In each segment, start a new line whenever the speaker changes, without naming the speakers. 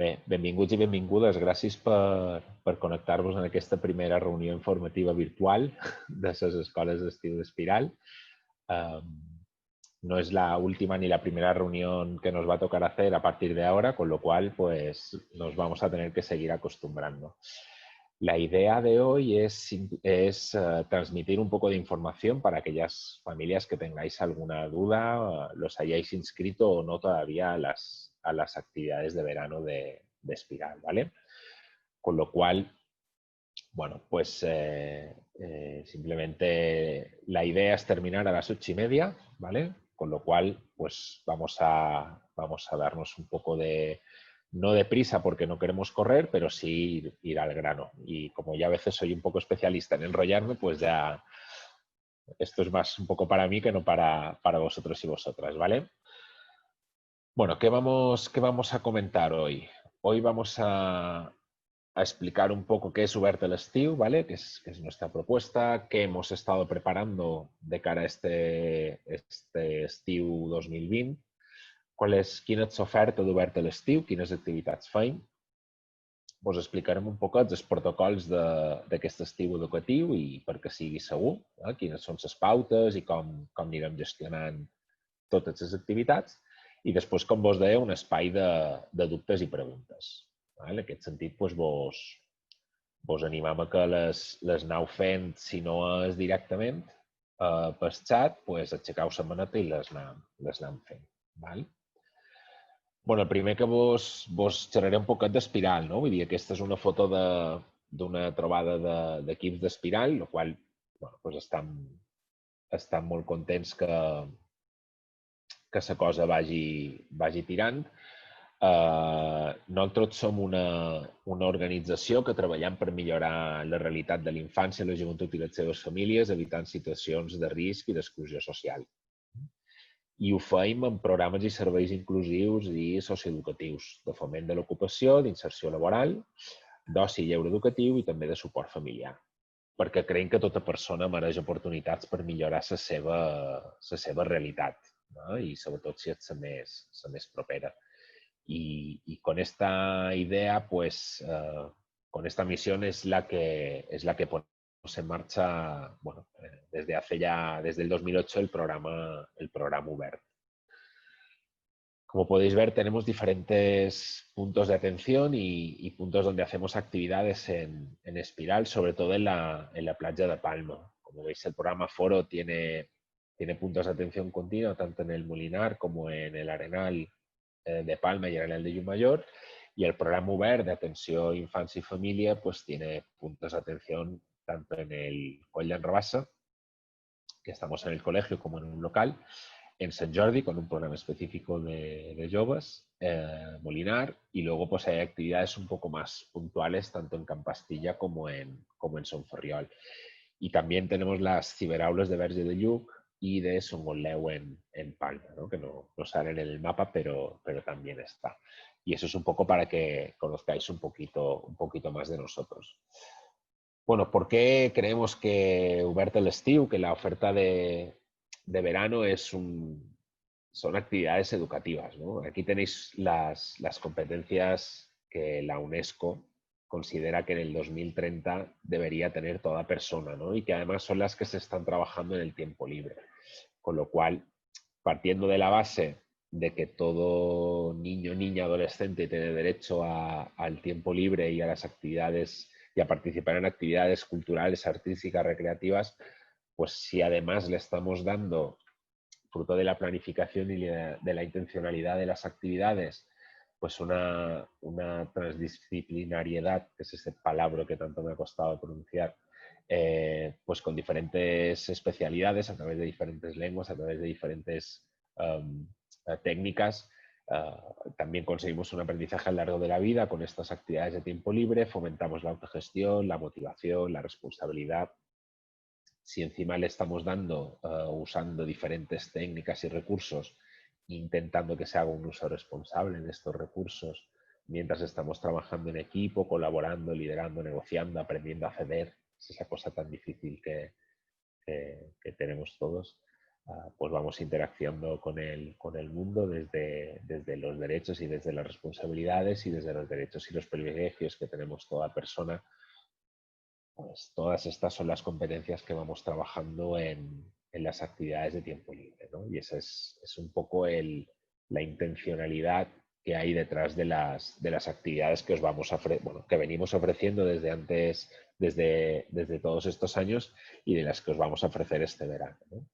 Bé, benvinguts i benvingudes. Gràcies per connectar-vos en aquesta primera reunió informativa virtual de les escoles d'estiu d'Espiral. No es la última ni la primera reunión que nos va a tocar hacer a partir de ahora, con lo cual pues nos vamos a tener que seguir acostumbrando. La idea de hoy es transmitir un poco de información para aquellas familias que tengáis alguna duda, los hayáis inscrito o no todavía a las actividades de verano de Espiral, ¿vale? Con lo cual, bueno, pues simplemente la idea es terminar a las 8:30, ¿vale? Con lo cual, pues vamos a darnos un poco de, no de prisa porque no queremos correr, pero sí ir al grano. Y como ya a veces soy un poco especialista en enrollarme, pues ya esto es más un poco para mí que no para vosotros y vosotras, ¿vale? Bueno, ¿qué vamos a comentar hoy? Hoy vamos a explicar un poco qué es Obert l'Estiu, ¿vale? Que es nuestra propuesta, qué hemos estado preparando de cara a este estiu 2020, quina és l'oferta d'Obert l'Estiu, quines activitats fem. Us explicarem un poc els protocols d'aquest estiu educatiu i perquè sigui segur, quines són les pautes i com anirem gestionant totes les activitats. I després, com vos deia, un espai de dubtes i preguntes. En aquest sentit, vos animam a que les aneu fent, si no és directament, pel xat, aixecau la maneta i les anem fent. Bueno, el primer que vos xerraré un poquet d'Espiral, no? Vull dir, aquesta és una foto d'una trobada d'equips d'Espiral, el qual, bueno, doncs estan molt contents que la cosa vagi tirant. Nosaltres som una organització que treballem per millorar la realitat de la infància, la joventut i les seves famílies, evitant situacions de risc i d'exclusió social. I ho fem amb programes i serveis inclusius i socioeducatius, de foment de l'ocupació, d'inserció laboral, d'oci i lleure educatiu i també de suport familiar, perquè creiem que tota persona mereix oportunitats per millorar la seva realitat, no? I sobretot si és la més propera. Y con esta idea, pues, con esta misión es la que ponemos en marcha, bueno, desde el 2008 el programa Obert. Como podéis ver, tenemos diferentes puntos de atención y puntos donde hacemos actividades en Espiral, sobre todo en la playa de Palma. Como veis, el programa Foro tiene puntos de atención continua, tanto en el Molinar como en el Arenal de Palma y Arenal de Llumayor, y el programa Obert de atención infancia y familia pues tiene puntos de atención tanto en el Coll d'en Rabassa, que estamos en el colegio, como en un local, en Sant Jordi con un programa específico de jóvenes, Molinar, y luego pues hay actividades un poco más puntuales tanto en Campastilla como en Son Ferriol. Y también tenemos las ciberaules de Verge de Lluc y de Son Gotleu en Palma, ¿no? Que no salen en el mapa, pero también está. Y eso es un poco para que conozcáis un poquito más de nosotros. Bueno, ¿por qué creemos que Obert l'Estiu, que la oferta de verano son actividades educativas, ¿no? Aquí tenéis las competencias que la UNESCO considera que en el 2030 debería tener toda persona, ¿no? Y que además son las que se están trabajando en el tiempo libre. Con lo cual, partiendo de la base de que todo niño, niña, adolescente tiene derecho al tiempo libre y a las actividades y a participar en actividades culturales, artísticas, recreativas, pues si además le estamos dando, fruto de la planificación y de la intencionalidad de las actividades, pues una transdisciplinariedad, que es ese palabra que tanto me ha costado pronunciar, pues con diferentes especialidades, a través de diferentes lenguas, a través de diferentes técnicas, también conseguimos un aprendizaje a lo largo de la vida con estas actividades de tiempo libre, fomentamos la autogestión, la motivación, la responsabilidad. Si encima le estamos dando, usando diferentes técnicas y recursos, intentando que se haga un uso responsable de estos recursos, mientras estamos trabajando en equipo, colaborando, liderando, negociando, aprendiendo a ceder, es esa cosa tan difícil que tenemos todos, pues vamos interaccionando con el mundo desde los derechos y desde las responsabilidades y desde los derechos y los privilegios que tenemos toda persona. Pues todas estas son las competencias que vamos trabajando en las actividades de tiempo libre, ¿no? Y esa es un poco la intencionalidad que hay detrás de las actividades que os vamos que venimos ofreciendo desde antes, desde todos estos años y de las que os vamos a ofrecer este verano, ¿no?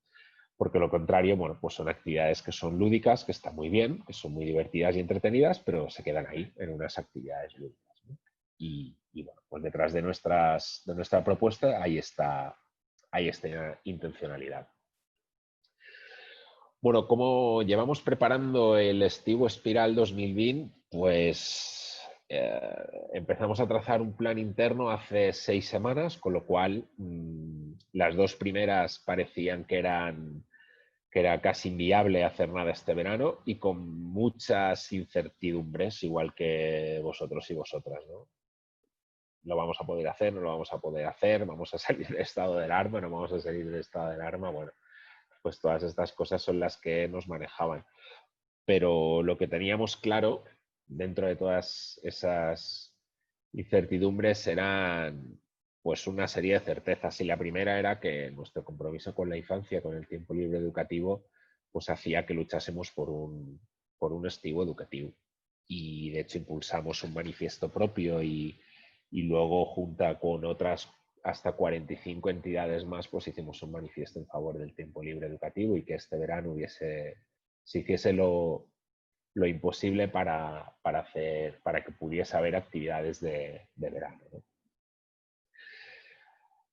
Porque lo contrario, bueno, pues son actividades que son lúdicas, que están muy bien, que son muy divertidas y entretenidas, pero se quedan ahí, en unas actividades lúdicas, ¿no? Y bueno, pues detrás de nuestra propuesta hay esta intencionalidad. Bueno, ¿cómo llevamos preparando el Estivo Espiral 2020? Pues empezamos a trazar un plan interno hace 6 semanas, con lo cual las 2 primeras parecían que era casi inviable hacer nada este verano y con muchas incertidumbres, igual que vosotros y vosotras, ¿no? Lo vamos a poder hacer, no lo vamos a poder hacer, vamos a salir del estado de alarma, no vamos a salir del estado de alarma, bueno, pues todas estas cosas son las que nos manejaban. Pero lo que teníamos claro dentro de todas esas incertidumbres eran pues una serie de certezas y la primera era que nuestro compromiso con la infancia, con el tiempo libre educativo, pues hacía que luchásemos por un estivo educativo y de hecho impulsamos un manifiesto propio y luego junto con otras hasta 45 entidades más pues hicimos un manifiesto en favor del tiempo libre educativo y que este verano se hiciese lo imposible para que pudiese haber actividades de verano, ¿no?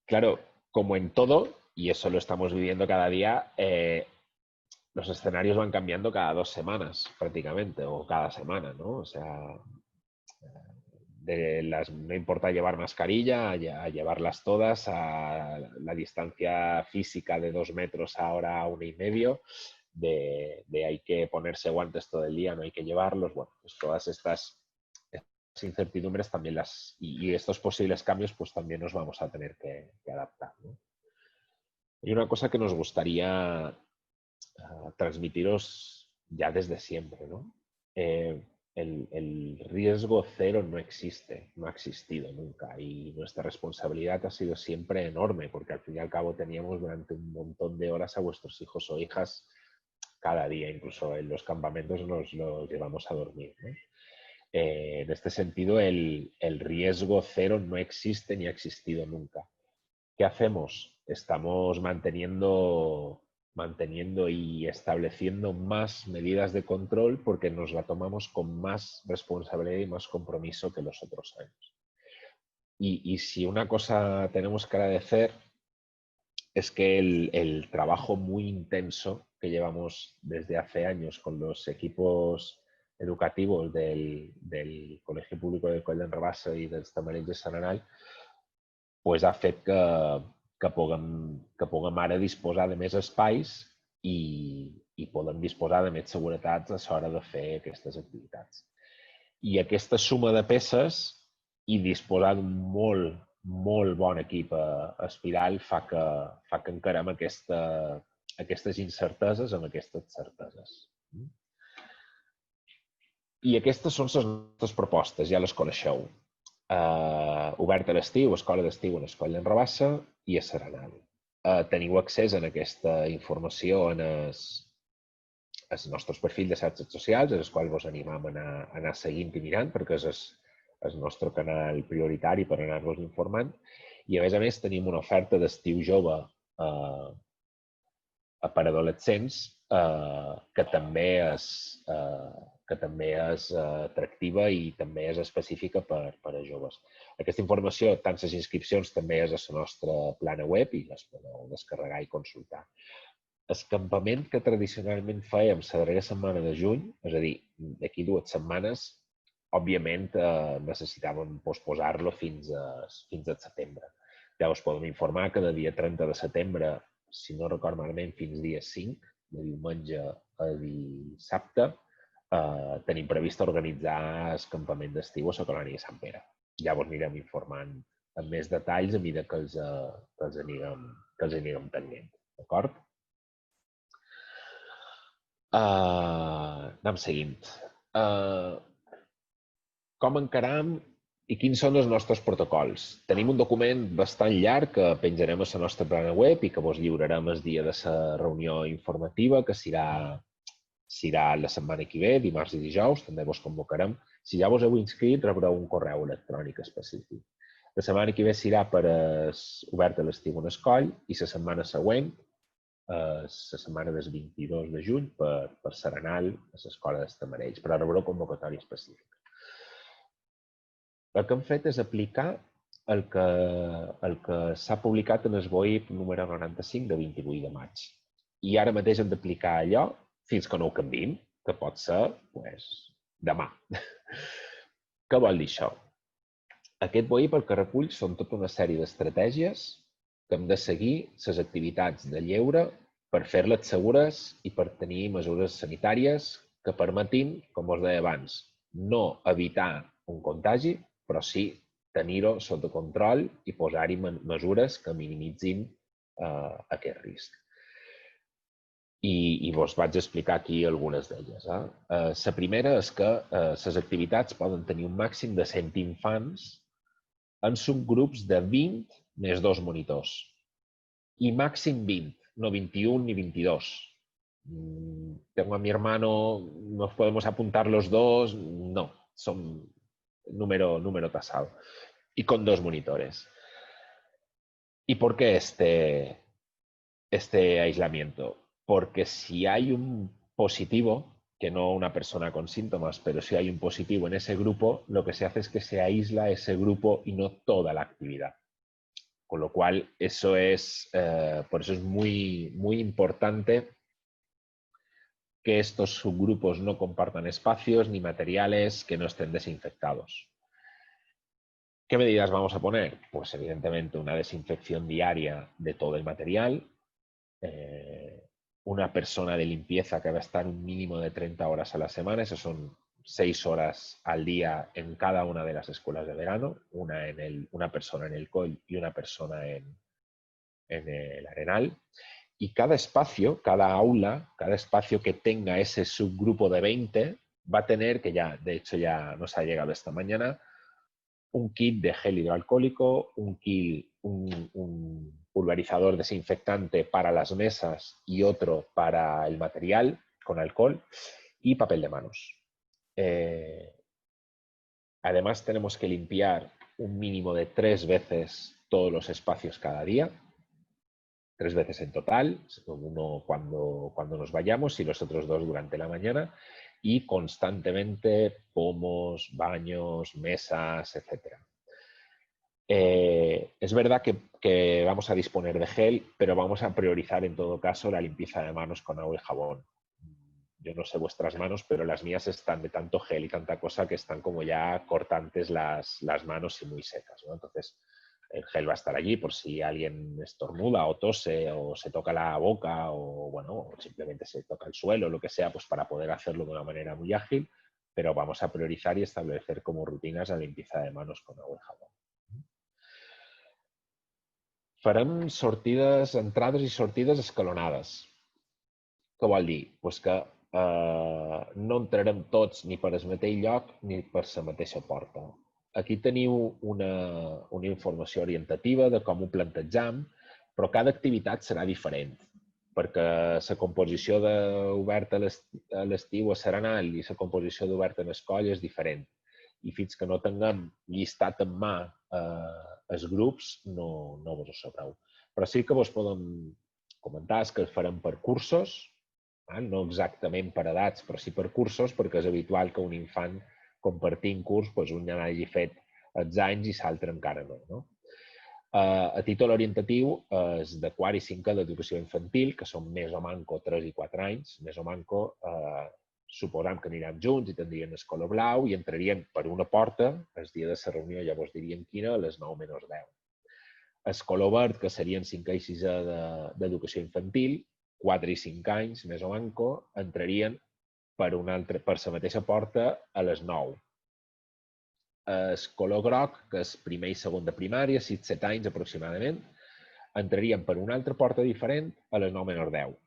Claro, como en todo, y eso lo estamos viviendo cada día, los escenarios van cambiando cada 2 semanas prácticamente, o cada semana, ¿no? O sea, no importa llevar mascarilla, a llevarlas todas, a la distancia física de 2 metros ahora a 1,5, de hay que ponerse guantes todo el día, no hay que llevarlos, bueno, pues todas estas incertidumbres también y estos posibles cambios pues también nos vamos a tener que adaptar, ¿no? Hay una cosa que nos gustaría transmitiros ya desde siempre, ¿no? El riesgo cero no existe, no ha existido nunca y nuestra responsabilidad ha sido siempre enorme porque al fin y al cabo teníamos durante un montón de horas a vuestros hijos o hijas cada día, incluso en los campamentos nos los llevamos a dormir, ¿no? En este sentido, el riesgo cero no existe ni ha existido nunca. ¿Qué hacemos? Estamos manteniendo y estableciendo más medidas de control porque nos la tomamos con más responsabilidad y más compromiso que los otros años. Y si una cosa tenemos que agradecer es que el trabajo muy intenso que llevamos desde hace años con los equipos educativos del Colegio Público de Coll d'en Rabassa i dels Tamarells de Sant Aral pues ha fet que puguem ara disposar de més espais i podem disposar de més seguretats a l'hora de fer aquestes activitats. I aquesta suma de peces i disposar d'un molt bon equip a Espiral fa que encarem aquestes incerteses amb aquestes certeses. I aquestes són les nostres propostes, ja les coneixeu. Obert a l'estiu, escola d'estiu en Coll d'en Rabassa i a Serenal. Teniu accés a aquesta informació en els nostres perfils de xarxes socials, els quals vos animam a anar seguint i mirant, perquè és el nostre canal prioritari per anar-vos informant. I a més tenim una oferta d'estiu jove per adolescents que també és atractiva i també és específica per a joves. Aquesta informació, tant les inscripcions, també és a la nostra plana web i les podeu descarregar i consultar. El campament que tradicionalment fèiem la darrera setmana de juny, és a dir, d'aquí 2 setmanes, òbviament necessitàvem posposar-lo fins a setembre. Ja us podem informar que de dia 30 de setembre, si no record malament, fins dia 5, de diumenge a dissabte, tenim previst organitzar el campament d'estiu a la colònia de Sant Pere. Ja vos anirem informant amb més detalls a mesura que els anirem tenint. D'acord? Anem seguint. Com encaram i quins són els nostres protocols? Tenim un document bastant llarg que penjarem a la nostra plana web i que vos lliurarem el dia de la reunió informativa, que serà la setmana que ve, dimarts i dijous, també vos convocarem. Si ja vos heu inscrit, rebreu un correu electrònic específic. La setmana que ve serà per obert a l'estiu en escoll i la setmana següent, la setmana del 22 de juny, per Serenal a l'escola d'Estamarells, però rebreu convocatòria específica. El que hem fet és aplicar el que s'ha publicat en el BOIP número 95 de 28 de maig. I ara mateix hem d'aplicar allò fins que no ho canviem, que pot ser demà. Què vol dir això? Aquest BOIP el que recull són tota una sèrie d'estratègies que hem de seguir les activitats de lleure per fer-les segures i per tenir mesures sanitàries que permetin, com us deia abans, no evitar un contagi, però sí tenir-ho sota control i posar-hi mesures que minimitzin aquest risc. I vos vaig explicar aquí algunes d'elles. La primera és que les activitats poden tenir un màxim de 100 infants en subgrups de 20 més 2 monitors. Y máximo 20, no 21 ni 22. Tengo a mi hermano, nos podemos apuntar los dos, no, son número tasado. Y con 2 monitores. ¿Y por qué este aislamiento? Porque si hay un positivo, que no una persona con síntomas, pero si hay un positivo en ese grupo, lo que se hace es que se aísla ese grupo y no toda la actividad. Con lo cual, eso es, por eso es muy, muy importante que estos subgrupos no compartan espacios ni materiales que no estén desinfectados. ¿Qué medidas vamos a poner? Pues evidentemente una desinfección diaria de todo el material, una persona de limpieza que va a estar un mínimo de 30 horas a la semana, eso son 6 horas al día en cada una de las escuelas de verano, una persona en el COI y una persona en el Arenal. Y cada espacio, cada aula, cada espacio que tenga ese subgrupo de 20 va a tener, que ya, de hecho ya nos ha llegado esta mañana, un kit de gel hidroalcohólico, un pulverizador desinfectante para las mesas y otro para el material con alcohol y papel de manos. Además tenemos que limpiar un mínimo de 3 veces todos los espacios cada día. 3 veces en total, uno cuando nos vayamos y los otros 2 durante la mañana, y constantemente pomos, baños, mesas, etc. Es verdad que vamos a disponer de gel, pero vamos a priorizar en todo caso la limpieza de manos con agua y jabón. Yo no sé vuestras manos, pero las mías están de tanto gel y tanta cosa que están como ya cortantes las manos y muy secas, ¿no? Entonces, el gel va a estar allí por si alguien estornuda o tose o se toca la boca o, bueno, o simplemente se toca el suelo o lo que sea, pues para poder hacerlo de una manera muy ágil, pero vamos a priorizar y establecer como rutinas la limpieza de manos con agua y jabón. Farem entrades i sortides escalonades. Què vol dir? Pues que no entrarem tots ni per el mateix lloc ni per la mateixa porta. Aquí teniu una informació orientativa de com ho plantejam, però cada activitat serà diferent, perquè la composició d'obert a l'estiu a Serenal i la composició d'obert a l'escoll és diferent. I fins que no tinguem llistat en mà els grups, no vos ho sabreu. Però sí que vos podem comentar que farem per cursos, no exactament per edats, però sí per cursos, perquè és habitual que un infant compartint curs, un ja n'hagi fet els anys i l'altre encara no. A títol orientatiu és de quart i cinquè d'educació infantil, que són més o manco 3 i 4 anys. Més o manco suposam que anirem junts i tindrien el color blau i entrarien per una porta, el dia de la reunió llavors diríem quina, a les 9 menys 10. El color verd, que serien 5è i 6è d'educació infantil, 4 i 5 anys, més o manco, entrarien per la mateixa porta a les 9. El color groc, que és primer i segon de primària, 6-7 anys aproximadament, entrarien per una altra porta diferent a les 9 menys 10.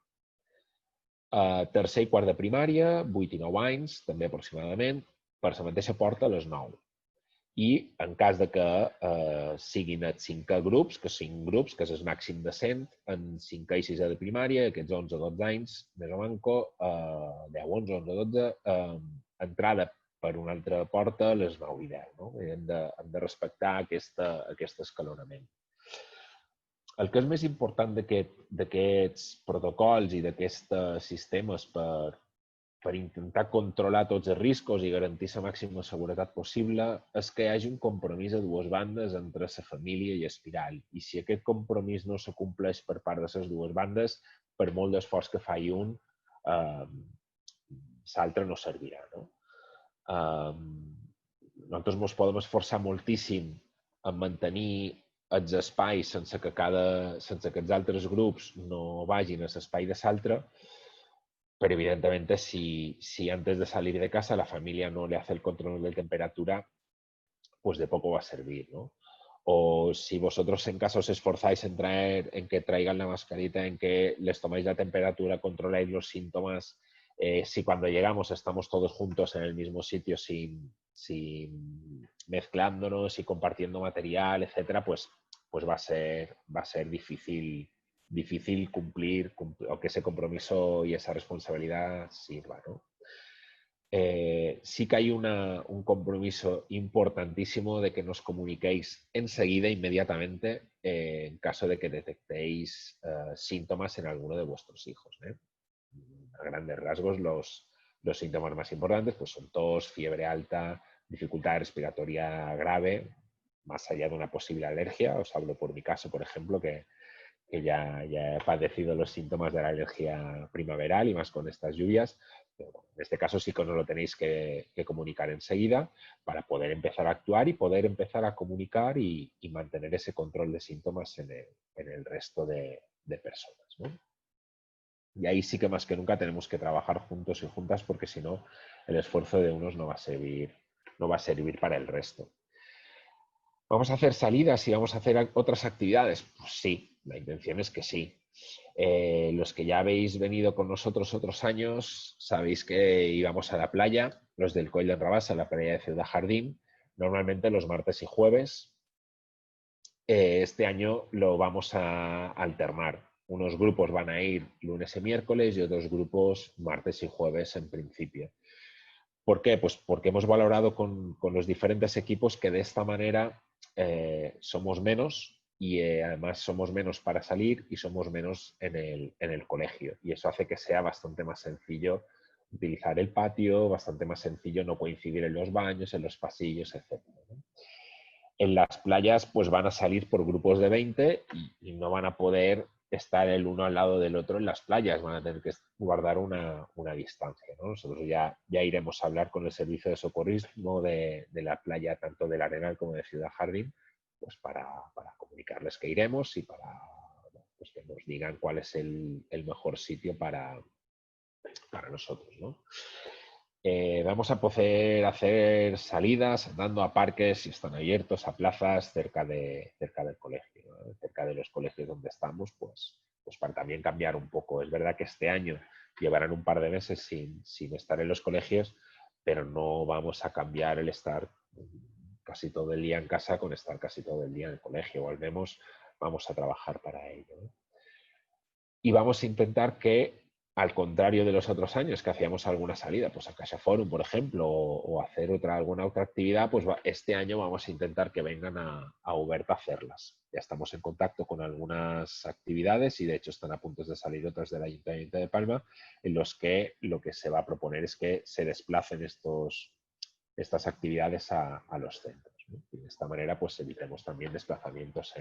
Tercer i quart de primària, 8 i 9 anys, també aproximadament, per la mateixa porta a les 9. I en cas de que siguin els 5 grups, que 5 grups, que és el màxim de 100, en 5è i 6è de primària, aquests 11-12 anys, més o manco, 10, 11, 11, 12, entrada per una altra porta a les 9 i 10. No? Hem de respectar aquest escalonament. El que és més important d'aquests protocols i d'aquests sistemes per intentar controlar tots els riscos i garantir la màxima seguretat possible és que hi hagi un compromís a dues bandes entre la família i Espiral. I si aquest compromís no s'acompleix per part de les dues bandes, per molt d'esforç que faci un, l'altre no servirà. No? Nosaltres ens podem esforçar moltíssim en mantenir els espais sense que els altres grups no vagin a l'espai de l'altre, pero evidentemente si antes de salir de casa la familia no le hace el control de temperatura, pues de poco va a servir, ¿no? O si vosotros en casa os esforzáis en que traigan la mascarita, en que les tomáis la temperatura, controláis los síntomas, si cuando llegamos estamos todos juntos en el mismo sitio sin mezclándonos y compartiendo material, etcétera, pues va a ser difícil cumplir o que ese compromiso y esa responsabilidad sirva, ¿no? Sí que hay un compromiso importantísimo de que nos comuniquéis enseguida, inmediatamente, en caso de que detectéis síntomas en alguno de vuestros hijos. A grandes rasgos, los síntomas más importantes pues, son tos, fiebre alta, dificultad respiratoria grave, más allá de una posible alergia. Os hablo por mi caso, por ejemplo, que ya he padecido los síntomas de la alergia primaveral y más con estas lluvias. Pero bueno, en este caso sí que nos lo tenéis que comunicar enseguida para poder empezar a actuar y poder empezar a comunicar y mantener ese control de síntomas en el resto de personas, ¿no? Y ahí sí que más que nunca tenemos que trabajar juntos y juntas porque si no el esfuerzo de unos no va a servir para el resto. ¿Vamos a hacer salidas y vamos a hacer otras actividades? Pues sí, la intención es que sí. Los que ya habéis venido con nosotros otros años, sabéis que íbamos a la playa, los del Coll del Rabàs, a la playa de Ciudad Jardín, normalmente los martes y jueves. Este año lo vamos a alternar. Unos grupos van a ir lunes y miércoles y otros grupos martes y jueves en principio. ¿Por qué? Pues porque hemos valorado con los diferentes equipos que de esta manera somos menos y además somos menos para salir y somos menos en el colegio. Y eso hace que sea bastante más sencillo utilizar el patio, bastante más sencillo no coincidir en los baños, en los pasillos, etc. En las playas pues van a salir por grupos de 20 y no van a poder estar el uno al lado del otro en las playas, van a tener que guardar una distancia, ¿no? Nosotros ya iremos a hablar con el servicio de socorrismo de la playa, tanto del Arenal como de Ciudad Jardín, pues para comunicarles que iremos y para pues que nos digan cuál es el mejor sitio para nosotros, ¿no? Vamos a poder hacer salidas andando a parques si están abiertos, a plazas cerca del colegio, ¿no? Cerca de los colegios donde estamos, pues para también cambiar un poco. Es verdad que este año llevarán un par de meses sin estar en los colegios, pero no vamos a cambiar el estar casi todo el día en casa con estar casi todo el día en el colegio. O al menos vamos a trabajar para ello, ¿no? Y vamos a intentar que, al contrario de los otros años que hacíamos alguna salida, pues a Caixa Forum, por ejemplo, o hacer alguna otra actividad, pues este año vamos a intentar que vengan a Uberta a hacerlas. Ya estamos en contacto con algunas actividades y de hecho están a punto de salir otras del Ayuntamiento de Palma, en los que lo que se va a proponer es que se desplacen estas actividades a los centros, ¿no? Y de esta manera pues evitemos también desplazamientos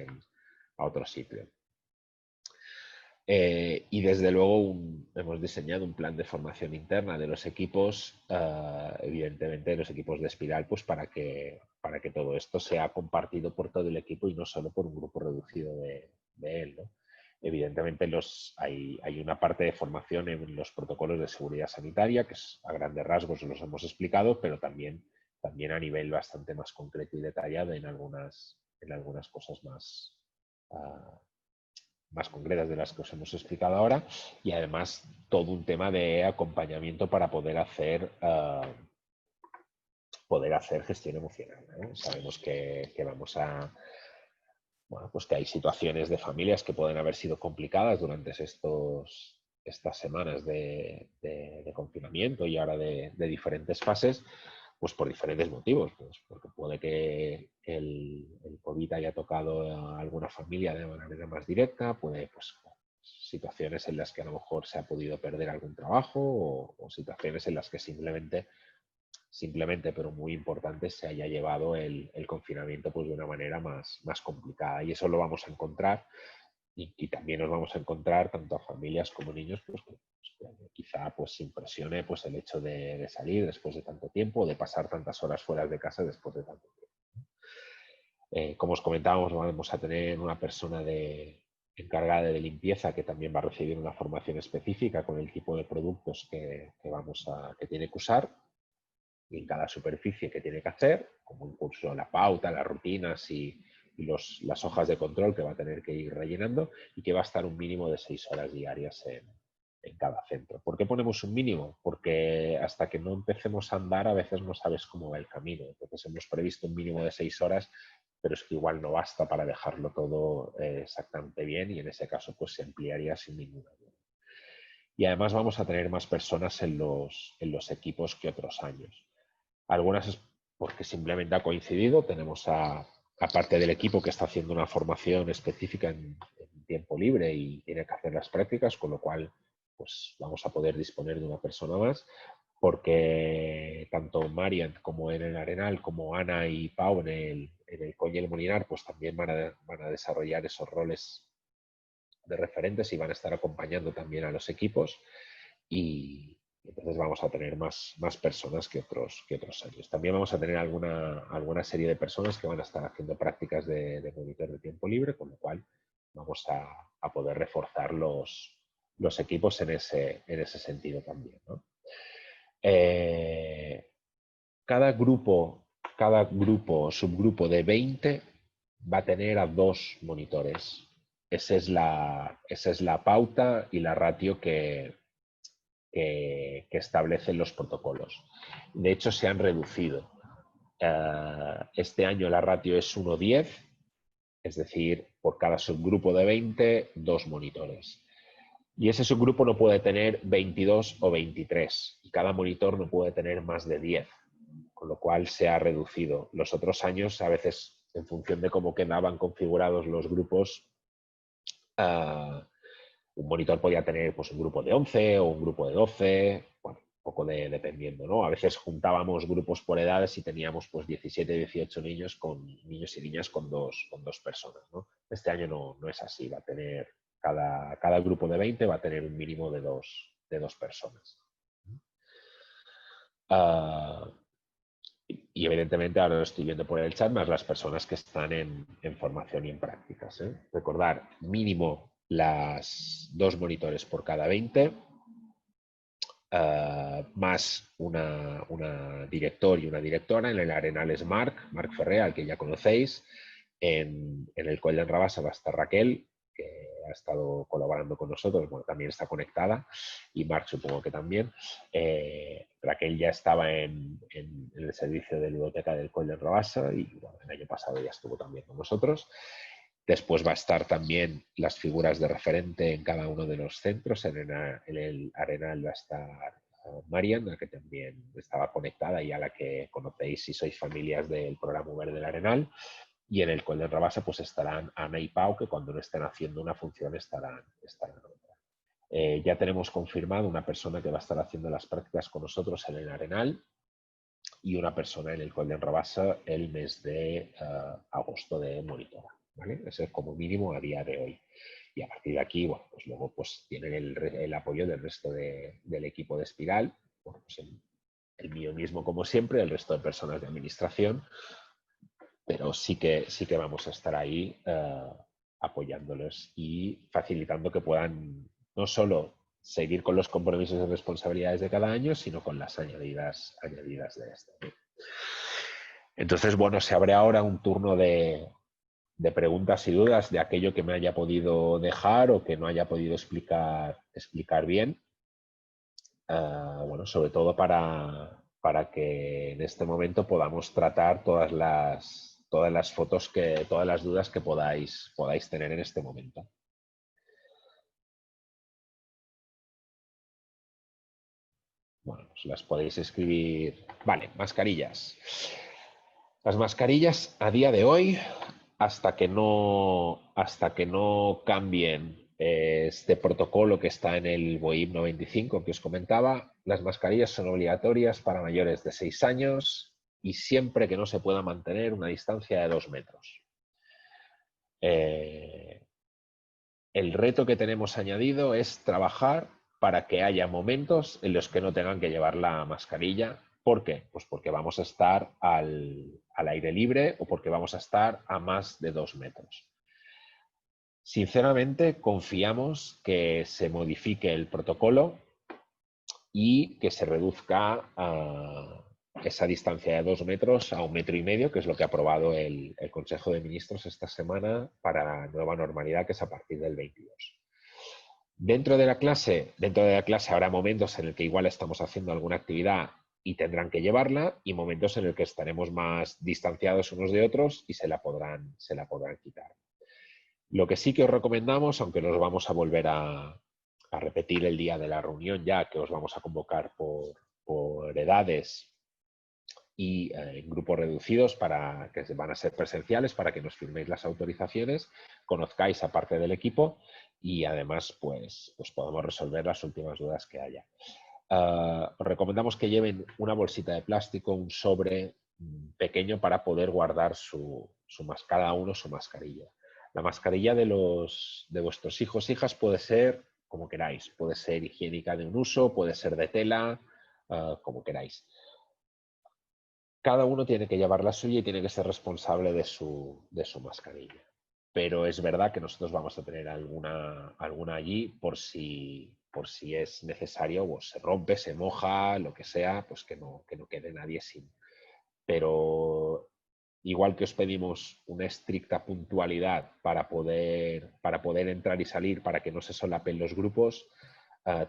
a otro sitio. Y desde luego hemos diseñado un plan de formación interna de los equipos, evidentemente de los equipos de Espiral, pues para que todo esto sea compartido por todo el equipo y no solo por un grupo reducido de él, ¿no? Evidentemente hay una parte de formación en los protocolos de seguridad sanitaria, que a grandes rasgos los hemos explicado, pero también a nivel bastante más concreto y detallado en algunas cosas más más concretas de las que os hemos explicado ahora, y además todo un tema de acompañamiento para poder hacer gestión emocional, ¿no? Sabemos que vamos a, bueno, pues que hay situaciones de familias que pueden haber sido complicadas durante estas semanas de confinamiento y ahora de diferentes fases, pues por diferentes motivos, pues porque puede que el COVID haya tocado a alguna familia de manera más directa, puede, pues, situaciones en las que a lo mejor se ha podido perder algún trabajo o situaciones en las que simplemente, pero muy importante, se haya llevado el confinamiento pues de una manera más complicada. Y eso lo vamos a encontrar y también nos vamos a encontrar tanto a familias como niños pues, que quizá pues se impresione pues, el hecho de salir después de tanto tiempo, de pasar tantas horas fuera de casa después de tanto tiempo. Como os comentábamos, vamos a tener una persona encargada de limpieza que también va a recibir una formación específica con el tipo de productos que tiene que usar y en cada superficie que tiene que hacer, como incluso la pauta, las rutinas y las hojas de control que va a tener que ir rellenando, y que va a estar un mínimo de 6 horas diarias en cada centro. ¿Por qué ponemos un mínimo? Porque hasta que no empecemos a andar a veces no sabes cómo va el camino. Entonces hemos previsto un mínimo de 6 horas, pero es que igual no basta para dejarlo todo exactamente bien, y en ese caso pues se ampliaría sin ninguna duda. Y además vamos a tener más personas en los equipos que otros años. Algunas es porque simplemente ha coincidido. Tenemos aparte del equipo que está haciendo una formación específica en tiempo libre y tiene que hacer las prácticas, con lo cual pues vamos a poder disponer de una persona más, porque tanto Marian como en el Arenal, como Ana y Pau en el Coll y el Molinar, pues también van a desarrollar esos roles de referentes y van a estar acompañando también a los equipos, y entonces vamos a tener más personas que otros años. También vamos a tener alguna serie de personas que van a estar haciendo prácticas de monitor de tiempo libre, con lo cual vamos a poder reforzar los equipos en ese sentido también, ¿no? Cada grupo o subgrupo de 20 va a tener a 2 monitores. Esa es la pauta y la ratio que establecen los protocolos. De hecho, se han reducido. Este año la ratio es 1:10, es decir, por cada subgrupo de 20, 2 monitores. Y ese subgrupo no puede tener 22 o 23, y cada monitor no puede tener más de 10, con lo cual se ha reducido. Los otros años, a veces, en función de cómo quedaban configurados los grupos, un monitor podía tener pues, un grupo de 11 o un grupo de 12, bueno, un poco dependiendo, ¿no? A veces juntábamos grupos por edades y teníamos pues 17, 18 niños y niñas con dos personas, ¿no? Este año no es así, va a tener cada grupo de 20 va a tener un mínimo de dos personas. Y evidentemente ahora lo estoy viendo por el chat, más las personas que están en formación y en prácticas, ¿eh? Recordar, mínimo las 2 monitores por cada 20, más una director y una directora. En el Arenal es Marc Ferrer, al que ya conocéis. En el Coll d'en Rabassa va a estar Raquel, que ha estado colaborando con nosotros, bueno, también está conectada, y Marc supongo que también. Raquel ya estaba en el servicio de ludoteca del Coll d'en Rabassa y bueno, el año pasado ya estuvo también con nosotros. Después va a estar también las figuras de referente en cada uno de los centros. En el Arenal va a estar Marian, la que también estaba conectada y a la que conocéis si sois familias del programa Uber del Arenal. Y en el Coll d'en Rabassa pues estarán Ana y Pau, que cuando no estén haciendo una función estarán en otra. Ya tenemos confirmado una persona que va a estar haciendo las prácticas con nosotros en el Arenal y una persona en el Coll d'en Rabassa el mes de agosto de monitora, ¿vale? Ese es como mínimo a día de hoy. Y a partir de aquí, bueno, pues luego pues tienen el apoyo del resto del equipo de Espiral, bueno, pues el mío mismo como siempre, el resto de personas de administración, pero sí que vamos a estar ahí apoyándoles y facilitando que puedan no solo seguir con los compromisos y responsabilidades de cada año, sino con las añadidas de este. Entonces, bueno, se abre ahora un turno de de preguntas y dudas de aquello que me haya podido dejar o que no haya podido explicar bien. Bueno, sobre todo para que en este momento podamos tratar todas las fotos, todas las dudas que podáis tener en este momento. Bueno, pues las podéis escribir. Vale, mascarillas. Las mascarillas a día de hoy, hasta que no cambien este protocolo que está en el BOIP 95 que os comentaba, las mascarillas son obligatorias para mayores de 6 años y siempre que no se pueda mantener una distancia de 2 metros. El reto que tenemos añadido es trabajar para que haya momentos en los que no tengan que llevar la mascarilla. ¿Por qué? Pues porque vamos a estar al aire libre o porque vamos a estar a más de 2 metros. Sinceramente, confiamos que se modifique el protocolo y que se reduzca esa distancia de 2 metros a 1,5 metros, que es lo que ha aprobado el Consejo de Ministros esta semana para la nueva normalidad, que es a partir del 22. Dentro de la clase habrá momentos en el que igual estamos haciendo alguna actividad y tendrán que llevarla, y momentos en el que estaremos más distanciados unos de otros y se la podrán quitar. Lo que sí que os recomendamos, aunque nos vamos a volver a repetir el día de la reunión ya, que os vamos a convocar por edades y en grupos reducidos para que van a ser presenciales, para que nos firméis las autorizaciones, conozcáis a parte del equipo y además pues podamos resolver las últimas dudas que haya. Os recomendamos que lleven una bolsita de plástico, un sobre pequeño para poder guardar cada uno su mascarilla. La mascarilla de vuestros hijos, hijas, puede ser como queráis. Puede ser higiénica de un uso, puede ser de tela, como queráis. Cada uno tiene que llevar la suya y tiene que ser responsable de su mascarilla. Pero es verdad que nosotros vamos a tener alguna allí por si es necesario, o se rompe, se moja, lo que sea, pues que no quede nadie sin. Pero igual que os pedimos una estricta puntualidad para poder entrar y salir, para que no se solapen los grupos,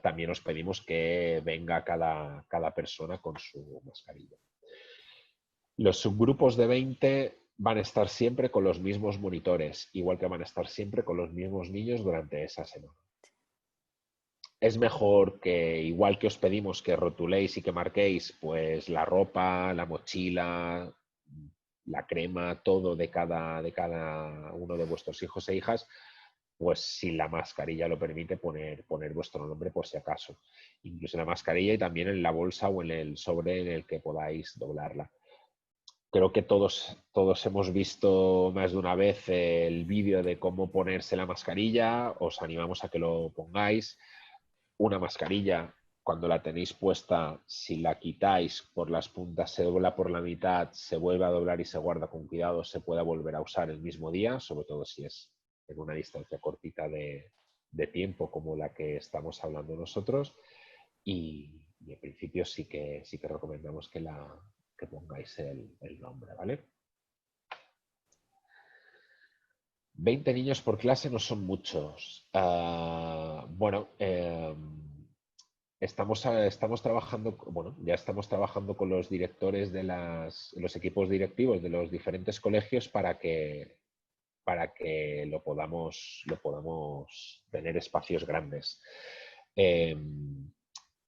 también os pedimos que venga cada persona con su mascarilla. Los subgrupos de 20 van a estar siempre con los mismos monitores, igual que van a estar siempre con los mismos niños durante esa semana. Es mejor que, igual que os pedimos que rotuléis y que marquéis, pues la ropa, la mochila, la crema, todo de cada uno de vuestros hijos e hijas, pues si la mascarilla lo permite, poner vuestro nombre por si acaso. Incluso en la mascarilla y también en la bolsa o en el sobre en el que podáis doblarla. Creo que todos hemos visto más de una vez el vídeo de cómo ponerse la mascarilla. Os animamos a que lo pongáis. Una mascarilla, cuando la tenéis puesta, si la quitáis por las puntas, se dobla por la mitad, se vuelve a doblar y se guarda con cuidado, se pueda volver a usar el mismo día, sobre todo si es en una distancia cortita de tiempo como la que estamos hablando nosotros. Y en principio sí que recomendamos que pongáis el nombre, ¿vale? 20 niños por clase no son muchos. Bueno, estamos trabajando, ya estamos trabajando con los directores de los equipos directivos de los diferentes colegios para que lo podamos tener espacios grandes.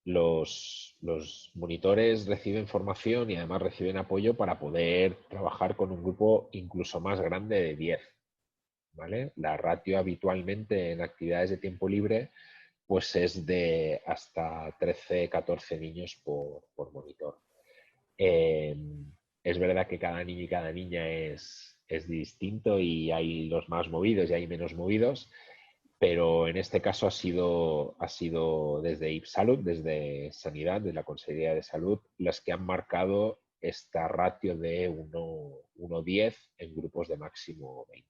Los monitores reciben formación y además reciben apoyo para poder trabajar con un grupo incluso más grande de 10. ¿Vale? La ratio habitualmente en actividades de tiempo libre pues es de hasta 13, 14 niños por monitor. Es verdad que cada niño y cada niña es distinto y hay los más movidos y hay menos movidos, pero en este caso ha sido desde IPSalud, desde Sanidad, de la Consejería de Salud, las que han marcado esta ratio de 1:10 en grupos de máximo 20.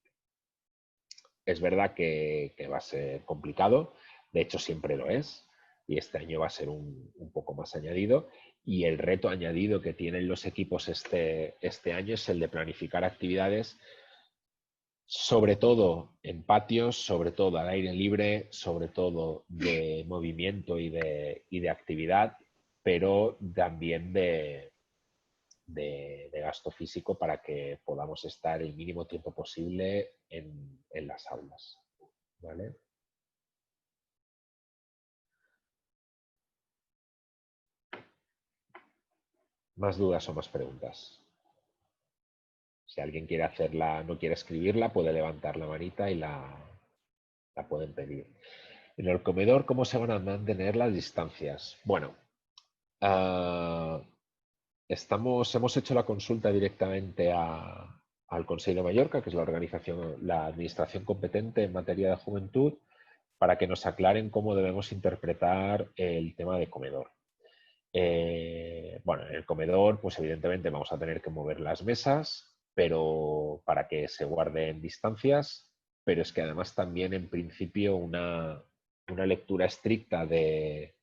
Es verdad que va a ser complicado, de hecho siempre lo es, y este año va a ser un poco más añadido, y el reto añadido que tienen los equipos este año es el de planificar actividades Sobre todo en patios, sobre todo al aire libre, sobre todo de movimiento y de actividad, pero también de gasto físico para que podamos estar el mínimo tiempo posible en las aulas. ¿Vale? ¿Más dudas o más preguntas? Si alguien quiere hacerla, no quiere escribirla, puede levantar la manita y la pueden pedir. En el comedor, ¿cómo se van a mantener las distancias? Bueno, hemos hecho la consulta directamente al Consell de Mallorca, que es la organización, la administración competente en materia de juventud, para que nos aclaren cómo debemos interpretar el tema de comedor. Bueno, en el comedor, pues evidentemente vamos a tener que mover las mesas, pero para que se guarden distancias, pero es que además también en principio una lectura estricta del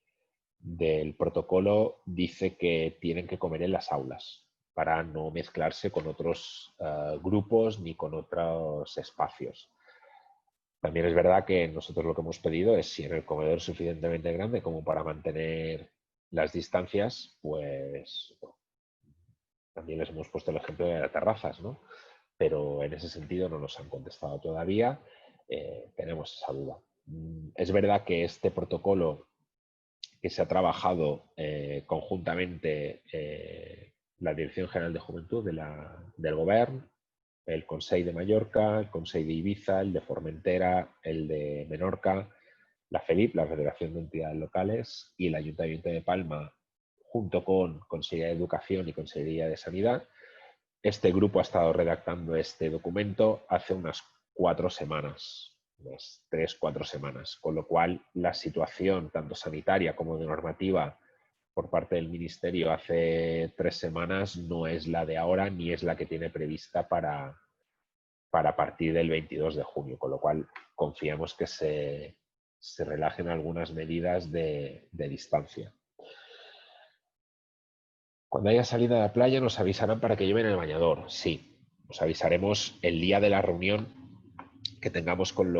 protocolo dice que tienen que comer en las aulas para no mezclarse con otros grupos ni con otros espacios. También es verdad que nosotros lo que hemos pedido es si en el comedor es suficientemente grande como para mantener las distancias, pues también les hemos puesto el ejemplo de las terrazas, ¿no? Pero en ese sentido no nos han contestado todavía. Tenemos esa duda. Es verdad que este protocolo que se ha trabajado conjuntamente la Dirección General de Juventud del Govern, el Consell de Mallorca, el Consell de Ibiza, el de Formentera, el de Menorca, la FELIP, la Federación de Entidades Locales, y el Ayuntamiento de Palma, junto con Consellería de Educación y Consellería de Sanidad. Este grupo ha estado redactando este documento hace unas 4 semanas, unas 3-4 semanas, con lo cual la situación tanto sanitaria como de normativa por parte del Ministerio hace 3 semanas no es la de ahora ni es la que tiene prevista para partir del 22 de junio, con lo cual confiamos que se relajen algunas medidas de distancia. Cuando haya salida de la playa nos avisarán para que lleven el bañador. Sí, os avisaremos el día de la reunión que tengamos con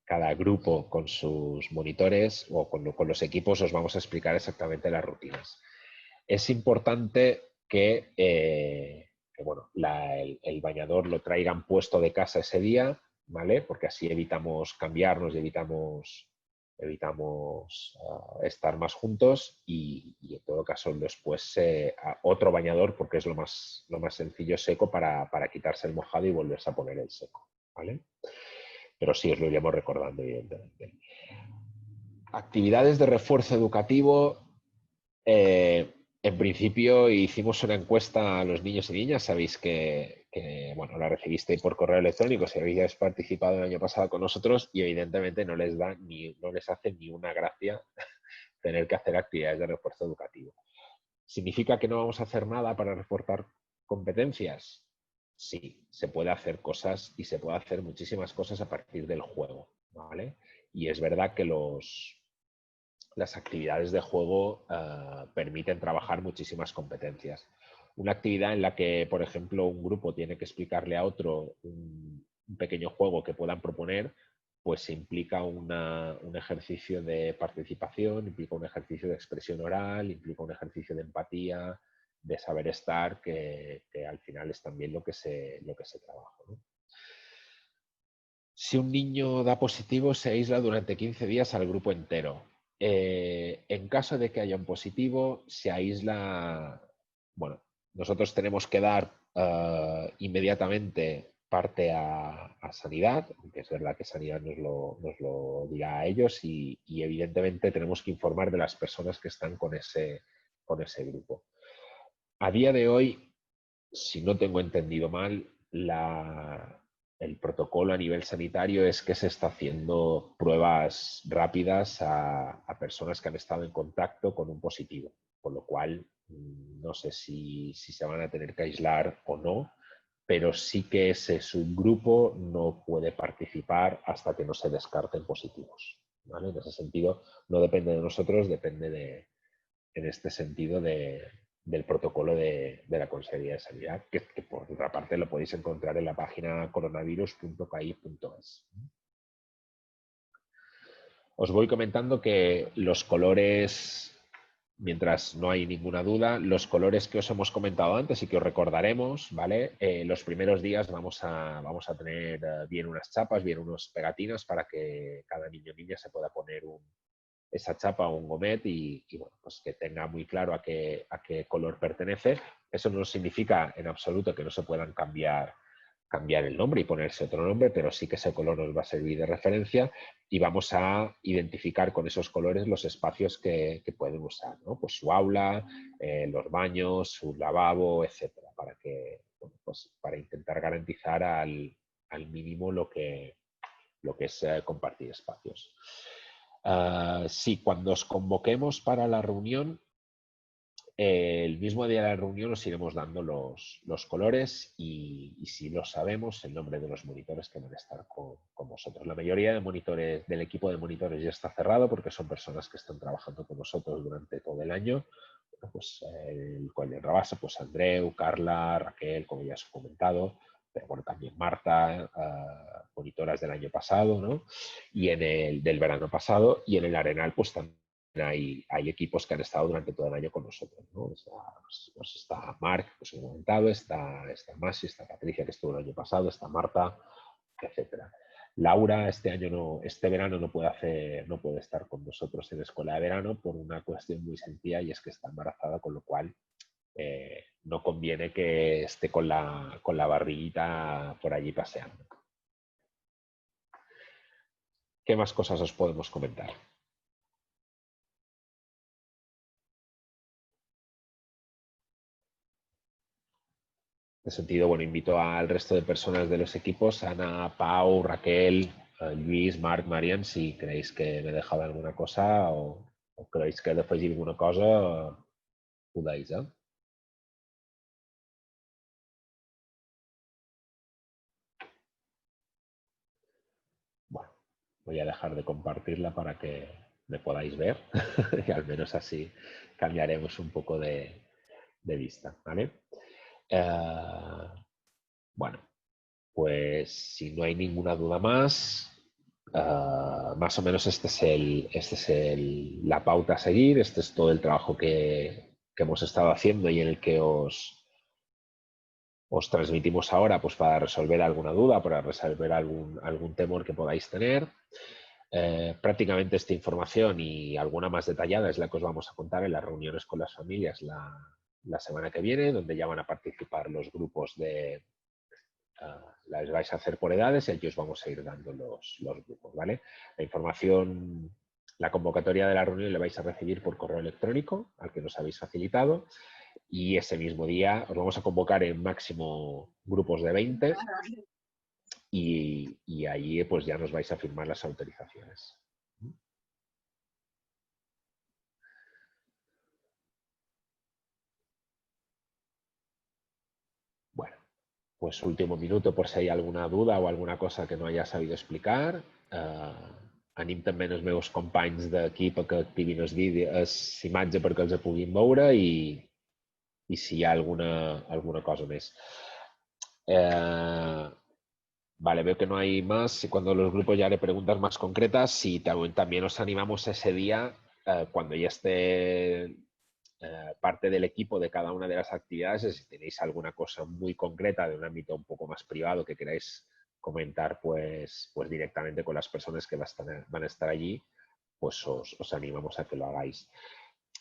cada grupo con sus monitores o con los equipos. Os vamos a explicar exactamente las rutinas. Es importante que bueno, el bañador lo traigan puesto de casa ese día, ¿vale? Porque así evitamos cambiarnos y evitamos estar más juntos y en todo caso después otro bañador porque es lo más sencillo seco para quitarse el mojado y volverse a poner el seco, ¿vale? Pero sí, os lo iremos recordando evidentemente. Actividades de refuerzo educativo. En principio hicimos una encuesta a los niños y niñas, sabéis que bueno, la recibisteis por correo electrónico si habéis participado el año pasado con nosotros y evidentemente no les hace ni una gracia tener que hacer actividades de refuerzo educativo. ¿Significa que no vamos a hacer nada para reforzar competencias? Sí, se puede hacer cosas y se puede hacer muchísimas cosas a partir del juego, ¿vale? Y es verdad que las actividades de juego permiten trabajar muchísimas competencias. Una actividad en la que, por ejemplo, un grupo tiene que explicarle a otro un pequeño juego que puedan proponer, pues implica un ejercicio de participación, implica un ejercicio de expresión oral, implica un ejercicio de empatía, de saber estar, que al final es también lo que se trabaja, ¿no? Si un niño da positivo, se aísla durante 15 días al grupo entero. En caso de que haya un positivo, se aísla. Bueno, nosotros tenemos que dar inmediatamente parte a Sanidad, aunque es verdad que Sanidad nos lo dirá a ellos y evidentemente tenemos que informar de las personas que están con ese grupo. A día de hoy, si no tengo entendido mal, el protocolo a nivel sanitario es que se está haciendo pruebas rápidas a personas que han estado en contacto con un positivo, con lo cual no sé si se van a tener que aislar o no, pero sí que ese subgrupo no puede participar hasta que no se descarten positivos, ¿vale? En ese sentido, no depende de nosotros, depende en este sentido de del protocolo de la Consejería de Sanidad, que por otra parte lo podéis encontrar en la página coronavirus.kai.es. Os voy comentando que los colores, mientras no hay ninguna duda, los colores que os hemos comentado antes y que os recordaremos, ¿vale? Los primeros días vamos a tener bien unas chapas, bien unas pegatinas para que cada niño o niña se pueda poner esa chapa o un gomet y bueno, pues que tenga muy claro a qué color pertenece. Eso no significa en absoluto que no se puedan cambiar el nombre y ponerse otro nombre, pero sí que ese color nos va a servir de referencia y vamos a identificar con esos colores los espacios que pueden usar, ¿no? Pues su aula, los baños, su lavabo, etcétera, para que, bueno, pues para intentar garantizar al mínimo lo que es compartir espacios. Sí, cuando os convoquemos para la reunión, el mismo día de la reunión os iremos dando los colores y si lo sabemos, el nombre de los monitores que van a estar con vosotros. La mayoría de monitores, del equipo de monitores ya está cerrado porque son personas que están trabajando con nosotros durante todo el año. Bueno, pues el Coll del Rabassa, pues Andreu, Carla, Raquel, como ya os he comentado, pero bueno, también Marta, monitoras del año pasado, ¿no? Y en el del verano pasado, y en el Arenal, pues también hay equipos que han estado durante todo el año con nosotros, ¿no? O sea, pues está Marc, que os he comentado, está Masi, está Patricia, que estuvo el año pasado, está Marta, etcétera. Laura este verano no puede estar con nosotros en escuela de verano por una cuestión muy sencilla y es que está embarazada, con lo cual no conviene que esté con la barriguita por allí paseando. ¿Qué más cosas os podemos comentar? En ese sentido, bueno, invito al resto de personas de los equipos, Ana, Pau, Raquel, Luis, Marc, Marian, si creéis que me he dejado alguna cosa o creéis que he d'afegir alguna cosa, podéis, ¿eh? Bueno, voy a dejar de compartirla para que me podáis ver y al menos así cambiaremos un poco de vista, ¿vale? Bueno, pues si no hay ninguna duda más, más o menos la pauta a seguir, este es todo el trabajo que hemos estado haciendo y en el que os transmitimos ahora pues para resolver alguna duda, para resolver algún temor que podáis tener. Prácticamente esta información y alguna más detallada es la que os vamos a contar en las reuniones con las familias la semana que viene, donde ya van a participar los grupos las vais a hacer por edades y aquí os vamos a ir dando los grupos, ¿vale? La información, la convocatoria de la reunión la vais a recibir por correo electrónico al que nos habéis facilitado y ese mismo día os vamos a convocar en máximo grupos de 20 y ahí pues ya nos vais a firmar las autorizaciones. Bueno, pues último minuto por si hay alguna duda o alguna cosa que no haya sabido explicar. Anim també els meus companys d'equip a que activin imatge perquè els puguin veure i si hi ha alguna cosa més. Vale, veo que no hay más. Y cuando los grupos ya haré preguntas más concretas, si también os animamos ese día, cuando ya esté parte del equipo de cada una de las actividades, si tenéis alguna cosa muy concreta de un ámbito un poco más privado que queráis comentar pues directamente con las personas que van a estar allí, pues os animamos a que lo hagáis.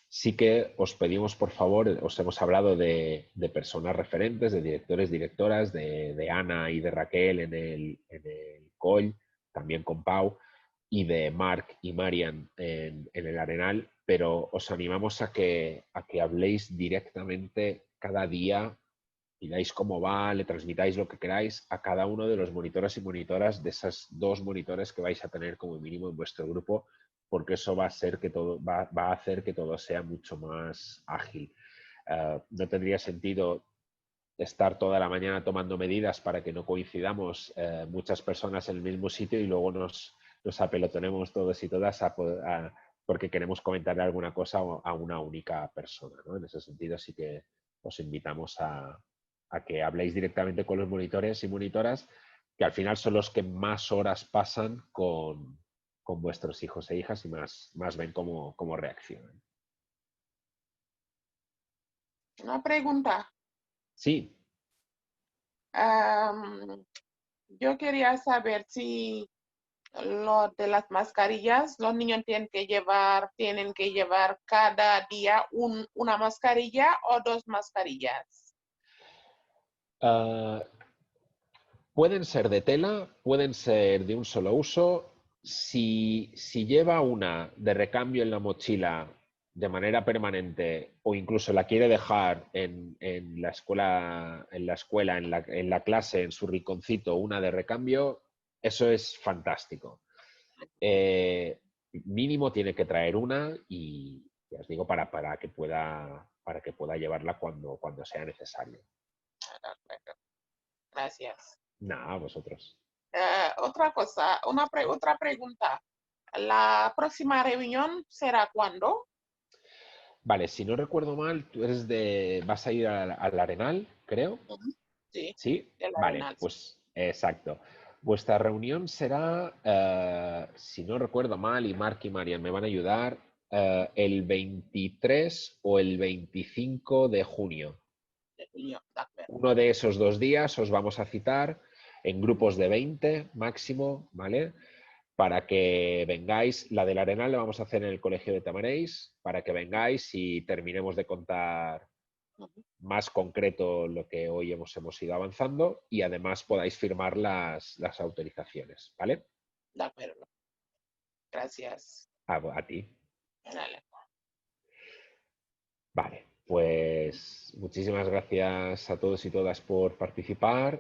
Sí que os pedimos, por favor, os hemos hablado de personas referentes, de directores, directoras, de Ana y de Raquel en el Coll, también con Pau, y de Marc y Marian en el Arenal, pero os animamos a que habléis directamente cada día, digáis cómo va, le transmitáis lo que queráis a cada uno de los monitores y monitoras de esas 2 monitores que vais a tener como mínimo en vuestro grupo, porque eso va a hacer que todo, va a hacer que todo sea mucho más ágil. No tendría sentido estar toda la mañana tomando medidas para que no coincidamos muchas personas en el mismo sitio y luego nos apelotonemos todos y todas porque queremos comentarle alguna cosa a una única persona, ¿no? En ese sentido, así que os invitamos a que habléis directamente con los monitores y monitoras, que al final son los que más horas pasan con vuestros hijos e hijas y más ven cómo reaccionan.
Una pregunta.
Sí,
Am, yo quería saber si lo de las mascarillas, los niños tienen que llevar cada día una mascarilla o dos mascarillas.
ah, pueden ser de tela, pueden ser de un solo uso. Si lleva una de recambio en la mochila de manera permanente o incluso la quiere dejar en la escuela, en la clase, en su rinconcito, una de recambio, eso es fantástico. Mínimo tiene que traer una y ya os digo para que pueda llevarla cuando sea necesario.
Gracias.
Nada, vosotros.
Otra cosa, otra pregunta. ¿La próxima reunión será cuándo?
Vale, si no recuerdo mal, vas a ir al Arenal, creo.
Ujú. Sí,
¿Sí?
el
Vale,
Arenal.
pues exacto. Vuestra reunión será, si no recuerdo mal, y Mark y Marian me van a ayudar, el 23 o el 25 de junio.
De junio, de acuerdo.
Uno de esos 2 días os vamos a citar en grupos de 20 máximo, ¿vale? Para que vengáis. La del Arenal la vamos a hacer en el Colegio de Tamareis, para que vengáis y terminemos de contar
Ujú.
más concreto lo que hoy hemos ido avanzando y además podáis firmar las autorizaciones, ¿vale?
De acuerdo. Gracias.
A ti.
Dale.
Vale, pues muchísimas gracias a todos y todas por participar.